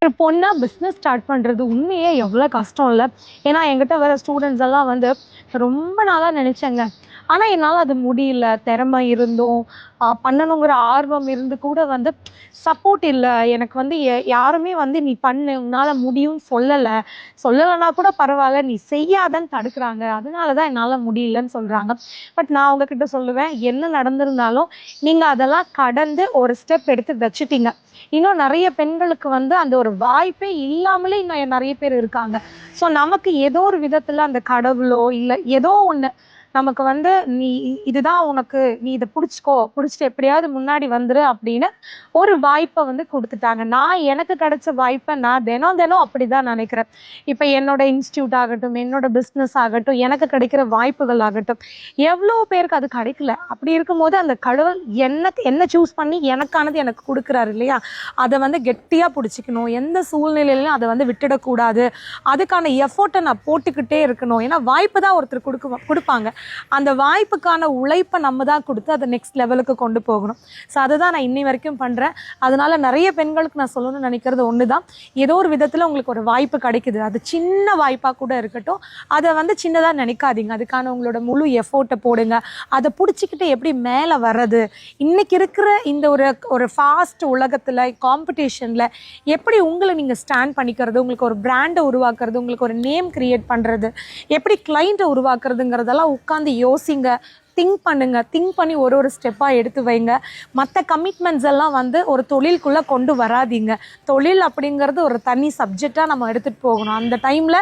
ஒரு பொண்ணா business start பண்ணுறது உண்மையே எவ்வளோ கஷ்டம் இல்லை. ஏன்னா என்கிட்ட வர ஸ்டூடெண்ட்ஸ் எல்லாம் வந்து ரொம்ப நாளாக நினச்சேங்க. ஆனால் என்னால் அது முடியல. திறமை இருந்தும் பண்ணணுங்கிற ஆர்வம் இருந்து கூட வந்து சப்போர்ட் இல்லை. எனக்கு வந்து யாருமே வந்து நீ பண்ணு உன்னால் முடியும்னு சொல்லலைன்னா கூட பரவாயில்ல, நீ செய்யாதன்னு தடுக்கிறாங்க. அதனால தான் என்னால் முடியலன்னு சொல்கிறாங்க. பட் நான் உங்ககிட்ட சொல்லுவேன், என்ன நடந்திருந்தாலும் நீங்கள் அதெல்லாம் கடந்து ஒரு ஸ்டெப் எடுத்து வச்சுட்டீங்க. இன்னும் நிறைய பெண்களுக்கு வந்து அந்த ஒரு வாய்ப்பே இல்லாமலே இன்னும் நிறைய பேர் இருக்காங்க. ஸோ நமக்கு ஏதோ ஒரு விதத்துல அந்த கடவுளோ இல்லை ஏதோ ஒண்ணு நமக்கு வந்து நீ இதுதான் உனக்கு, நீ இதை பிடிச்சிட்டு எப்படியாவது முன்னாடி வந்துரு அப்படின்னு ஒரு வாய்ப்பை வந்து கொடுத்துட்டாங்க. நான் எனக்கு கிடைச்ச வாய்ப்பை நான் தினம் தினம் அப்படிதான் நினைக்கிறேன். இப்போ என்னோட இன்ஸ்டியூட் ஆகட்டும், என்னோட பிஸ்னஸ் ஆகட்டும், எனக்கு கிடைக்கிற வாய்ப்புகள் ஆகட்டும், எவ்வளோ பேருக்கு அது கிடைக்கல. அப்படி இருக்கும்போது அந்த கடவுள் என்ன சூஸ் பண்ணி எனக்கானது எனக்கு கொடுக்குறாரு இல்லையா, அதை வந்து கெட்டியாக பிடிச்சிக்கணும். எந்த சூழ்நிலையிலையும் அதை வந்து விட்டுடக்கூடாது. அதுக்கான எஃபோர்ட்டை நான் போட்டுக்கிட்டே இருக்கணும். ஏன்னா வாய்ப்பு தான் ஒருத்தர் கொடுப்பாங்க. அந்த வாய்ப்புக்கான உழைப்பை நம்ம தான் கொடுத்து அதை நெக்ஸ்ட் லெவலுக்கு கொண்டு போகணும். ஸோ அதை தான் நான் இன்னி வரைக்கும் பண்ணுறேன். அதனால நிறைய பெண்களுக்கு நான் சொல்லணும்னு நினைக்கிறது ஒன்று தான், ஏதோ ஒரு விதத்தில் உங்களுக்கு ஒரு வாய்ப்பு கிடைக்குது, அது சின்ன வாய்ப்பாக கூட இருக்கட்டும், அதை வந்து சின்னதாக நினைக்காதீங்க. அதுக்கான உங்களோட முழு எஃபோர்ட்டை போடுங்க. அதை பிடிச்சிக்கிட்டு எப்படி மேலே வர்றது, இன்னைக்கு இருக்கிற இந்த ஒரு ஃபாஸ்ட் உலகத்தில் காம்படிஷனில் எப்படி உங்களை நீங்கள் ஸ்டாண்ட் பண்ணிக்கிறது, உங்களுக்கு ஒரு பிராண்டை உருவாக்குறது, உங்களுக்கு ஒரு நேம் கிரியேட் பண்ணுறது, எப்படி கிளைண்ட்டை உருவாக்குறதுங்கிறதெல்லாம் உட்காந்து யோசிங்க. திங்க் பண்ணி ஒரு ஸ்டெப்பாக எடுத்து வைங்க. மற்ற கமிட்மெண்ட்ஸ் எல்லாம் வந்து ஒரு தொழிலுக்குள்ளே கொண்டு வராதிங்க. தொழில் அப்படிங்கிறது ஒரு தனி சப்ஜெக்டாக நம்ம எடுத்துகிட்டு போகணும். அந்த டைமில்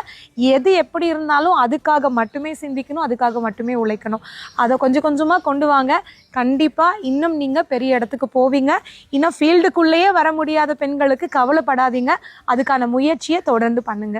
எது எப்படி இருந்தாலும் அதுக்காக மட்டுமே சிந்திக்கணும், அதுக்காக மட்டுமே உழைக்கணும். அதை கொஞ்சம் கொஞ்சமாக கொண்டு வாங்க. கண்டிப்பாக இன்னும் நீங்கள் பெரிய இடத்துக்கு போவீங்க. இன்னும் ஃபீல்டுக்குள்ளேயே வர முடியாத பெண்களுக்கு கவலைப்படாதீங்க. அதுக்கான முயற்சியை தொடர்ந்து பண்ணுங்கள்.